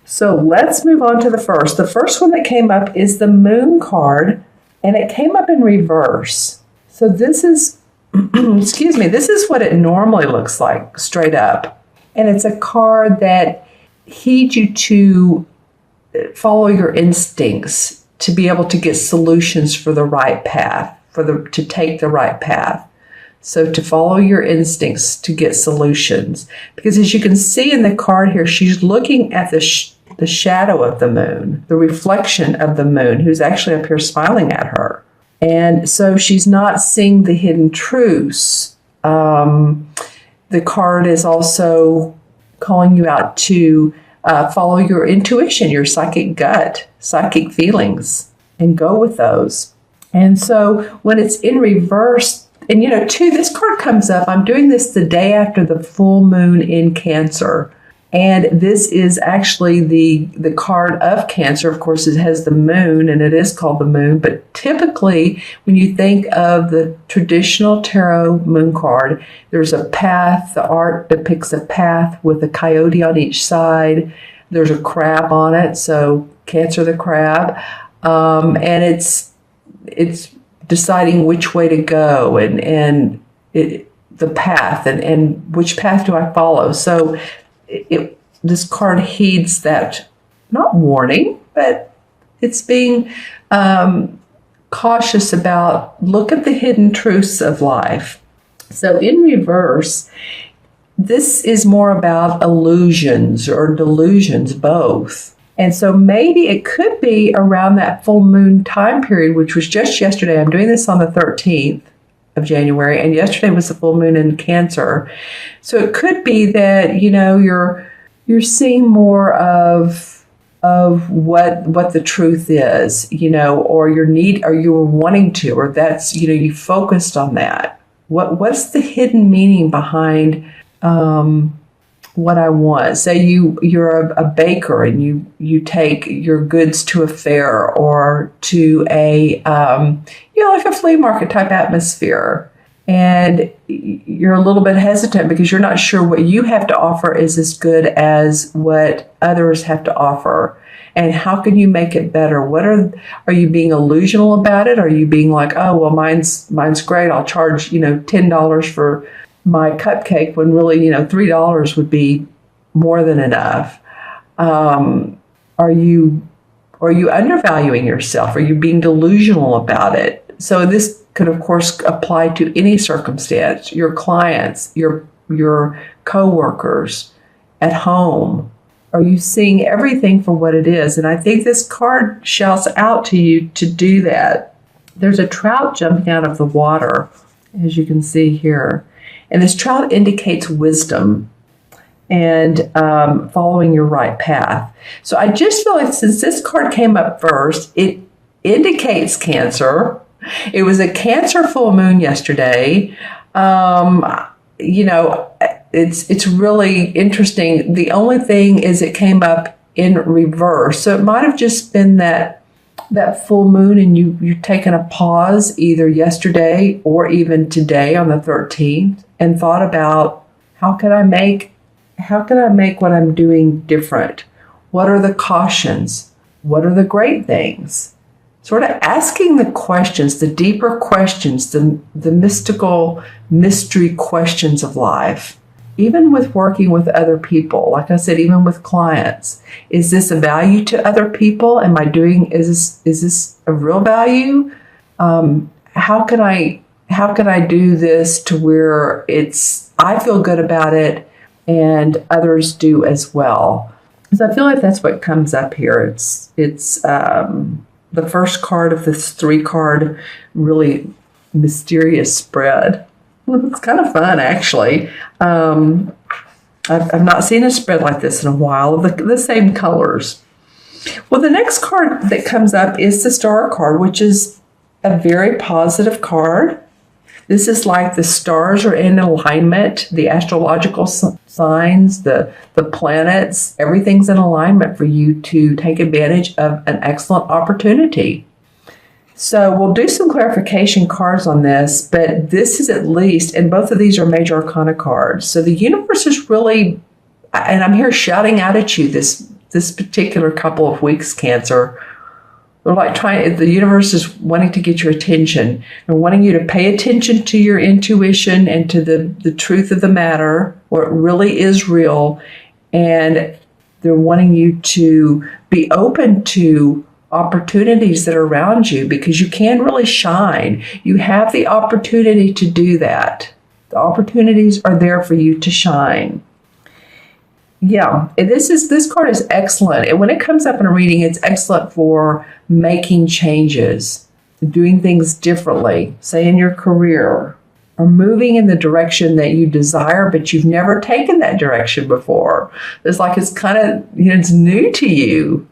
So let's move on to the first. The first one that came up is the Moon card, and it came up in reverse. So this is, excuse me, this is what it normally looks like, straight up. And it's a card that heeds you to follow your instincts, to be able to get solutions for the right path, to take the right path. So to follow your instincts to get solutions. Because as you can see in the card here, she's looking at the shadow of the moon, the reflection of the moon, who's actually up here smiling at her. And so she's not seeing the hidden truths. The card is also calling you out to follow your intuition, your psychic gut, psychic feelings, and go with those. And so when it's in reverse, and too, this card comes up, I'm doing this the day after the full moon in Cancer. And this is actually the card of Cancer. Of course, it has the moon, and it is called the moon. But typically, when you think of the traditional tarot moon card, there's a path. The art depicts a path with a coyote on each side. There's a crab on it, so Cancer the crab. And it's deciding which way to go and the path and which path do I follow. So this card heeds that, not warning, but it's being cautious about, look at the hidden truths of life. So in reverse, this is more about illusions or delusions, both. And so maybe it could be around that full moon time period, which was just yesterday. I'm doing this on the 13th of January, and yesterday was the full moon in Cancer. So it could be that, you're seeing more of what the truth is, or you're wanting to, or that's, you focused on that. What's the hidden meaning behind what I want? Say you're a baker and you take your goods to a fair or to a like a flea market type atmosphere, and you're a little bit hesitant because you're not sure what you have to offer is as good as what others have to offer. And how can you make it better? Are you being illusional about it? Are you being like, oh well, mine's great, I'll charge $10 for my cupcake, when really, $3 would be more than enough? Are you undervaluing yourself? Are you being delusional about it? So this could, of course, apply to any circumstance, your clients, your coworkers at home. Are you seeing everything for what it is? And I think this card shouts out to you to do that. There's a trout jumping out of the water, as you can see here. And this trout indicates wisdom and following your right path. So I just feel like since this card came up first, it indicates Cancer. It was a Cancer full moon yesterday. It's really interesting. The only thing is it came up in reverse. So it might have just been that full moon and you've taken a pause either yesterday or even today on the 13th and thought about how can I make what I'm doing different? What are the cautions? What are the great things? Sort of asking the questions, the deeper questions, the mystical mystery questions of life. Even with working with other people, like I said, even with clients, is this a value to other people? Is this a real value? How can I do this to where I feel good about it and others do as well? So I feel like that's what comes up here. It's the first card of this 3-card really mysterious spread. It's kind of fun, actually. I've not seen a spread like this in a while of the same colors. Well, the next card that comes up is the Star card, which is a very positive card. This is like the stars are in alignment, the astrological signs, the planets, everything's in alignment for you to take advantage of an excellent opportunity. So we'll do some clarification cards on this, but this is at least, and both of these are major arcana cards. So the universe is really, and I'm here shouting out at you this this particular couple of weeks, Cancer, they're like the universe is wanting to get your attention and wanting you to pay attention to your intuition and to the truth of the matter, what really is real. And they're wanting you to be open to opportunities that are around you, because you can really shine. You have the opportunity to do that. The opportunities are there for you to shine. Yeah, this card is excellent. And when it comes up in a reading, it's excellent for making changes, doing things differently, say in your career, or moving in the direction that you desire, but you've never taken that direction before. It's like it's kind of, it's new to you.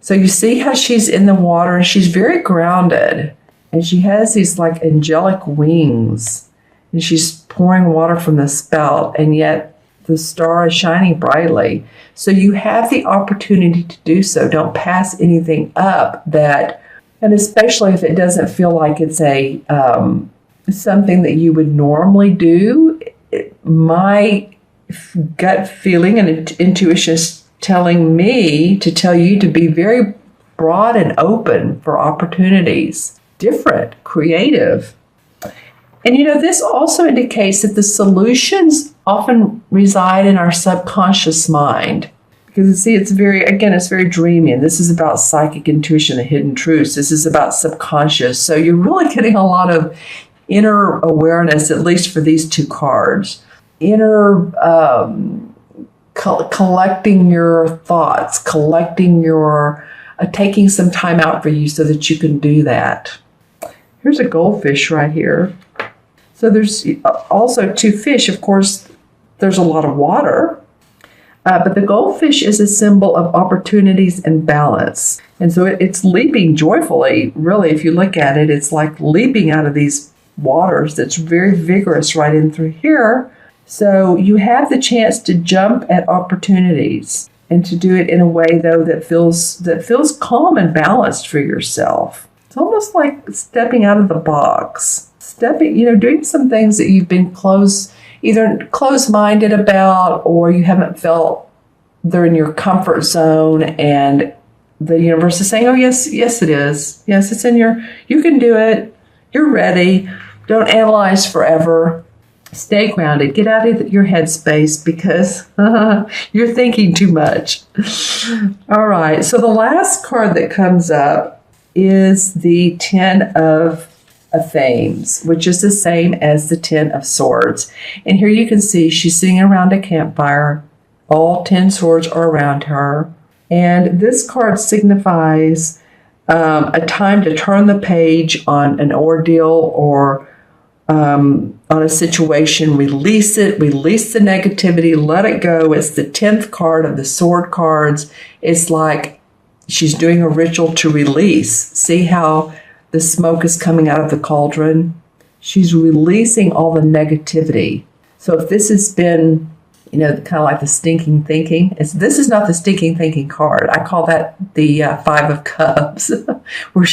So you see how she's in the water, and she's very grounded, and she has these like angelic wings, and she's pouring water from the spout, and yet the star is shining brightly. So you have the opportunity to do so. Don't pass anything up that, and especially if it doesn't feel like it's a something that you would normally do. My gut feeling and intuition is telling me to tell you to be very broad and open for opportunities, different, creative. And this also indicates that the solutions often reside in our subconscious mind. Because see, it's very dreamy. And this is about psychic intuition, the hidden truths. This is about subconscious. So you're really getting a lot of inner awareness, at least for these two cards. Inner collecting your thoughts, collecting your, taking some time out for you so that you can do that. Here's a goldfish right here. So there's also two fish. Of course, there's a lot of water, but the goldfish is a symbol of opportunities and balance. And so it's leaping joyfully. Really, if you look at it, it's like leaping out of these waters that's very vigorous right in through here. So you have the chance to jump at opportunities and to do it in a way, though, that feels calm and balanced for yourself. It's almost like stepping out of the box. Doing some things that you've been either closed-minded about, or you haven't felt they're in your comfort zone, and the universe is saying, oh, yes, it is. Yes, it's in you can do it. You're ready. Don't analyze forever. Stay grounded. Get out of your headspace because you're thinking too much. All right. So the last card that comes up is the Ten of Fames, which is the same as the Ten of Swords. And here you can see she's sitting around a campfire. All 10 swords are around her. And this card signifies a time to turn the page on an ordeal or on a situation, release the negativity, let it go. It's the 10th card of the sword cards. It's like she's doing a ritual to release. See how the smoke is coming out of the cauldron? She's releasing all the negativity. So if this has been, kind of like the stinking thinking, this is not the stinking thinking card. I call that the Five of Cups, when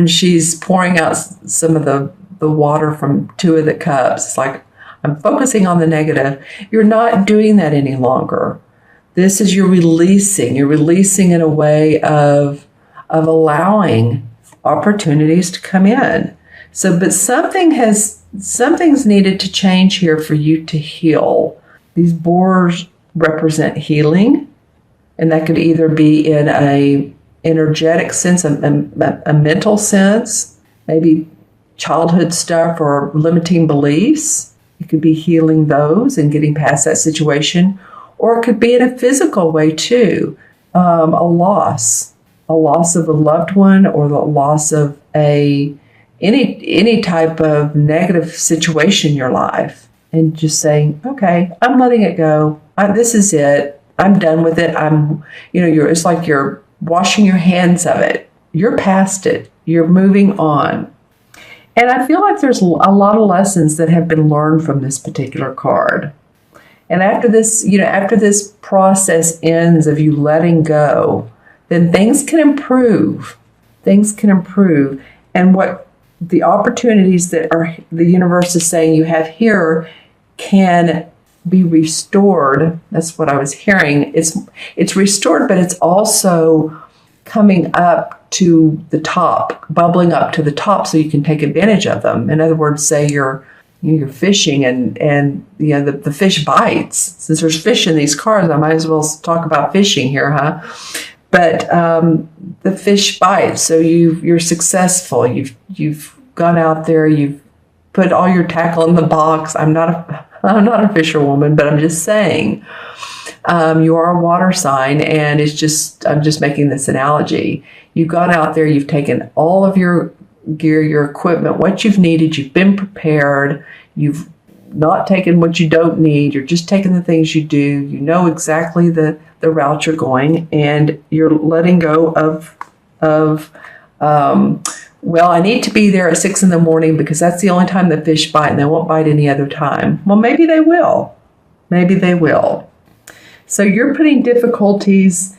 she's pouring out some of the water from two of the cups. It's like, I'm focusing on the negative. You're not doing that any longer. This is you're releasing in a way of allowing opportunities to come in. So, but something's needed to change here for you to heal. These boars represent healing, and that could either be in a energetic sense, a mental sense, maybe childhood stuff or limiting beliefs. It could be healing those and getting past that situation, or it could be in a physical way too. A loss of a loved one, or the loss of any type of negative situation in your life, and just saying, okay, I'm letting it go. This is it. I'm done with it. It's like you're washing your hands of it. You're past it. You're moving on. And I feel like there's a lot of lessons that have been learned from this particular card. And after this process ends of you letting go, then things can improve. And what the opportunities that the universe is saying you have here can be restored. That's what I was hearing. It's restored, but it's also coming up to the top, bubbling up to the top, so you can take advantage of them. In other words, say you're fishing and the fish bites. Since there's fish in these cards, I might as well talk about fishing here, huh? But the fish bites, so you're successful. You've gone out there, you've put all your tackle in the box. I'm not a fisherwoman, but I'm just saying, you are a water sign, and I'm just making this analogy. You've gone out there, you've taken all of your gear, your equipment, what you've needed, you've been prepared, you've not taken what you don't need, you're just taking the things you do, you know exactly the route you're going, and you're letting go of well, I need to be there at 6 a.m. because that's the only time the fish bite, and they won't bite any other time. Well, maybe they will. Maybe they will. So you're putting difficulties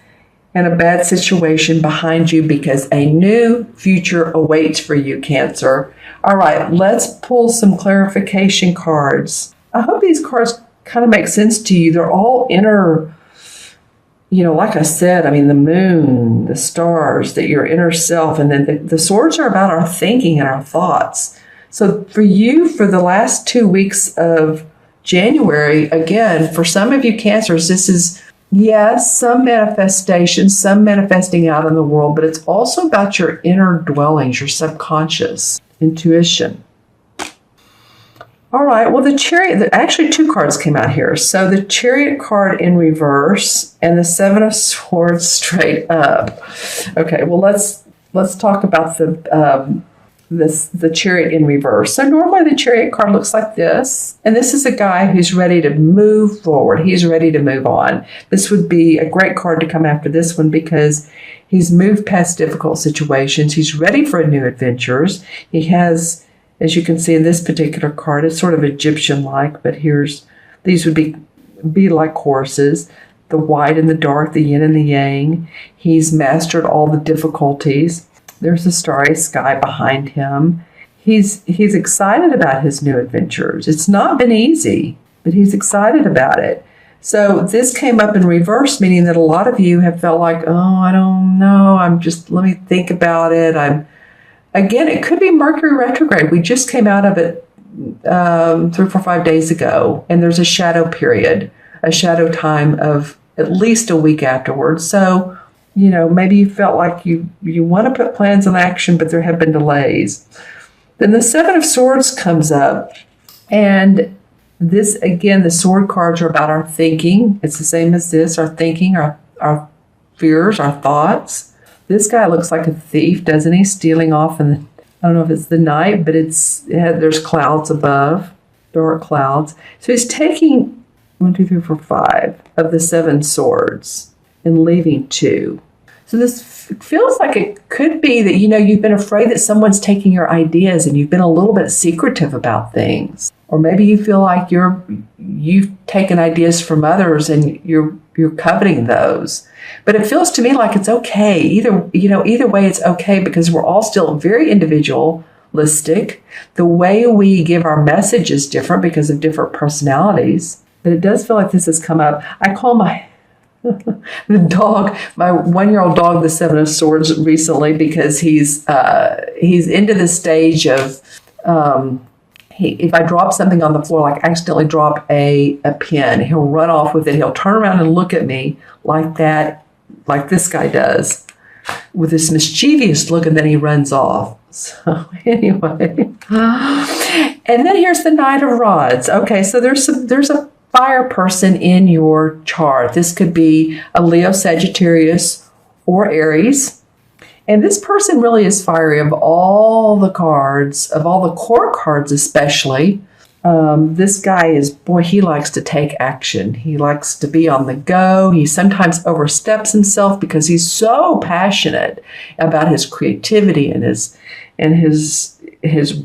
and a bad situation behind you because a new future awaits for you, Cancer. All right, let's pull some clarification cards. I hope these cards kind of make sense to you. They're all inner, like I said, the moon, the stars, that your inner self, and then the swords are about our thinking and our thoughts. So for you, for the last 2 weeks of January, again, for some of you Cancers, this is, yes, some manifestation, some manifesting out in the world, but it's also about your inner dwellings, your subconscious, intuition. All right, well, the Chariot, actually 2 cards came out here. So the Chariot card in reverse and the 7 of Swords straight up. Okay, well, let's talk about the Chariot in reverse. So normally the Chariot card looks like this, and this is a guy who's ready to move forward. He's ready to move on. This would be a great card to come after this one because he's moved past difficult situations. He's ready for new adventures. He has, as you can see in this particular card, it's sort of Egyptian-like, but these would be like horses, the white and the dark, the yin and the yang. He's mastered all the difficulties. There's a starry sky behind him. He's excited about his new adventures. It's not been easy, but he's excited about it. So this came up in reverse, meaning that a lot of you have felt like, oh, I don't know. Let me think about it. Again, it could be Mercury retrograde. We just came out of it 3, 4, 5 days ago, and there's a shadow period, a shadow time of at least a week afterwards. So, maybe you felt like you want to put plans in action, but there have been delays. Then the 7 of Swords comes up, and this, again, the sword cards are about our thinking. It's the same as this, our thinking, our fears, our thoughts. This guy looks like a thief, doesn't he? Stealing off I don't know if it's the night, but there's clouds above, dark clouds. So he's taking 1, 2, 3, 4, 5 of the 7 swords and leaving 2. So this feels like it could be that, you've been afraid that someone's taking your ideas and you've been a little bit secretive about things. Or maybe you feel like you've taken ideas from others and you're coveting those. But it feels to me like it's okay. Either way, it's okay because we're all still very individualistic. The way we give our message is different because of different personalities. But it does feel like this has come up. I call my 1-year-old dog the 7 of Swords recently because he's into the stage of if I drop something on the floor, like accidentally drop a pen, he'll run off with it. He'll turn around and look at me like that, like this guy does, with this mischievous look, and then he runs off. So anyway, and then here's the Knight of Rods. Okay, so there's a fire person in your chart. This could be a Leo, Sagittarius, or Aries. And this person really is fiery. Of all the cards, of all the core cards especially, this guy he likes to take action. He likes to be on the go. He sometimes oversteps himself because he's so passionate about his creativity and his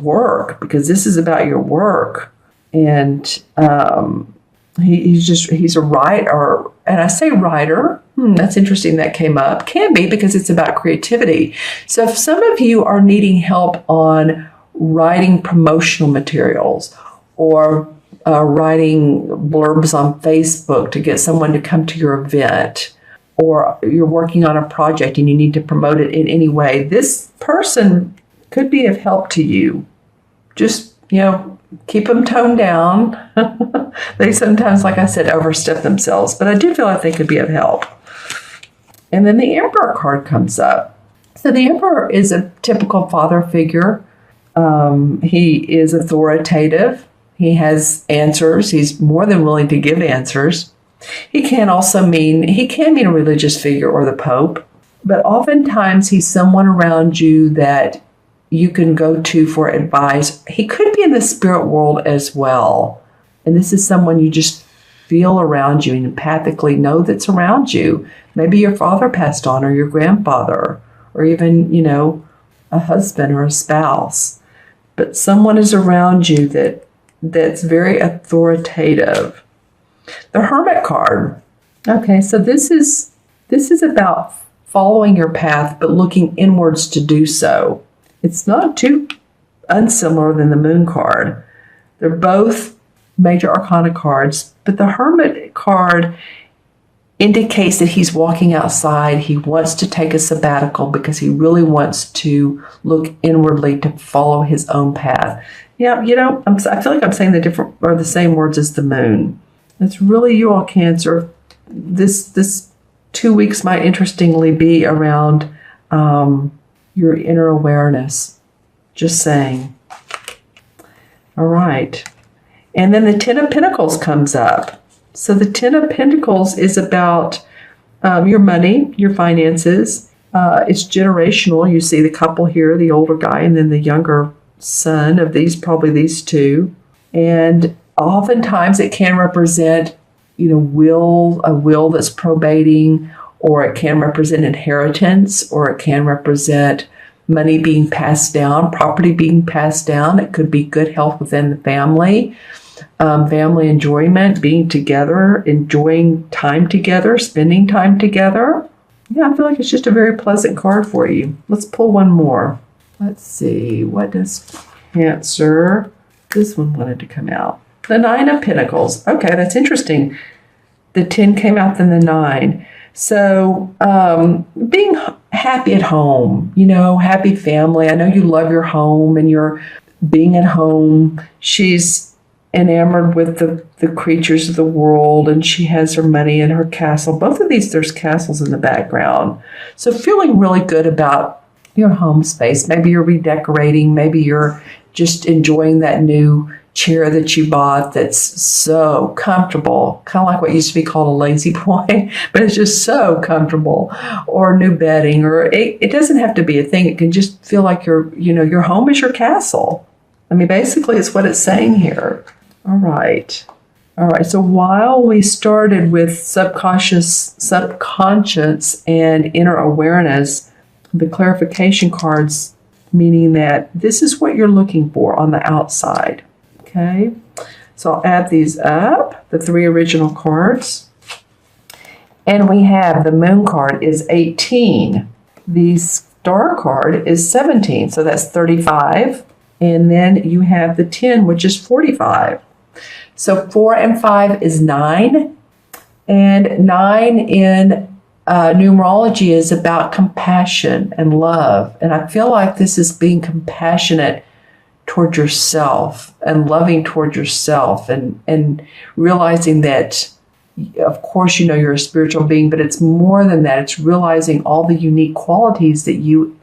work, because this is about your work. And he's a writer, and I say writer. That's interesting that came up. Can be because it's about creativity. So if some of you are needing help on writing promotional materials or writing blurbs on Facebook to get someone to come to your event, or you're working on a project and you need to promote it in any way, this person could be of help to you. Just, keep them toned down. They sometimes, like I said, overstep themselves, but I do feel like they could be of help. And then the Emperor card comes up. So the Emperor is a typical father figure. He is authoritative. He has answers. He's more than willing to give answers. He can mean a religious figure or the Pope, but oftentimes he's someone around you that you can go to for advice. He could be in the spirit world as well. And this is someone you just feel around you and empathically know that's around you. Maybe your father passed on, or your grandfather, or even, a husband or a spouse. But someone is around you that's very authoritative. The Hermit card. Okay, so this is about following your path, but looking inwards to do so. It's not too unsimilar than the Moon card. They're both major arcana cards, but the Hermit card indicates that he's walking outside. He wants to take a sabbatical because he really wants to look inwardly to follow his own path. Yeah, I feel like I'm saying the same words as the Moon. It's really you all, Cancer. This 2 weeks might interestingly be around your inner awareness. Just saying. All right. And then the Ten of Pentacles comes up. So the Ten of Pentacles is about your money, your finances. It's generational. You see the couple here, the older guy and then the younger son of probably these two. And oftentimes it can represent, a will that's probating, or it can represent inheritance, or it can represent money being passed down, property being passed down. It could be good health within the family, family enjoyment, being together, enjoying time together, spending time together. Yeah, I feel like it's just a very pleasant card for you. Let's pull one more. Let's see. What does Cancer? This one wanted to come out. The Nine of Pentacles. Okay, that's interesting. The 10 came out, then the 9. So being happy at home, happy family. I know you love your home and you're being at home. She's enamored with the creatures of the world, and she has her money in her castle. Both of these, there's castles in the background. So feeling really good about your home space. Maybe you're redecorating. Maybe you're just enjoying that new chair that you bought that's so comfortable, kind of like what used to be called a lazy boy, but it's just so comfortable, or new bedding, or it doesn't have to be a thing. It can just feel like your home is your castle. I mean, basically it's what it's saying here. All right. So while we started with subconscious and inner awareness, the clarification cards, meaning that this is what you're looking for on the outside. Okay, so I'll add these up, the 3 original cards. And we have the Moon card is 18. The Star card is 17, so that's 35. And then you have the 10, which is 45. So 4 and 5 is 9. And 9 in numerology is about compassion and love. And I feel like this is being compassionate toward yourself and loving toward yourself, and realizing that, of course, you're a spiritual being, but it's more than that. It's realizing all the unique qualities that you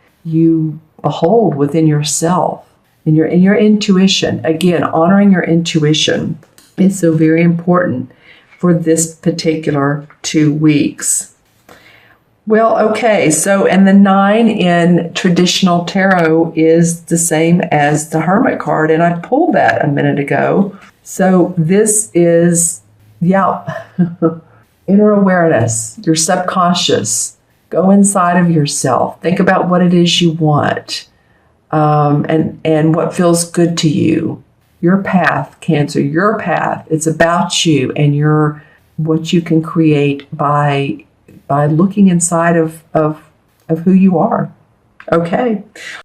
behold within yourself and your intuition. Again, honoring your intuition is so very important for this particular 2 weeks. Well, okay, so, and the 9 in traditional tarot is the same as the Hermit card, and I pulled that a minute ago. So this is, inner awareness, your subconscious. Go inside of yourself. Think about what it is you want, and what feels good to you. Your path, Cancer, your path. It's about you and what you can create by looking inside of who you are. Okay.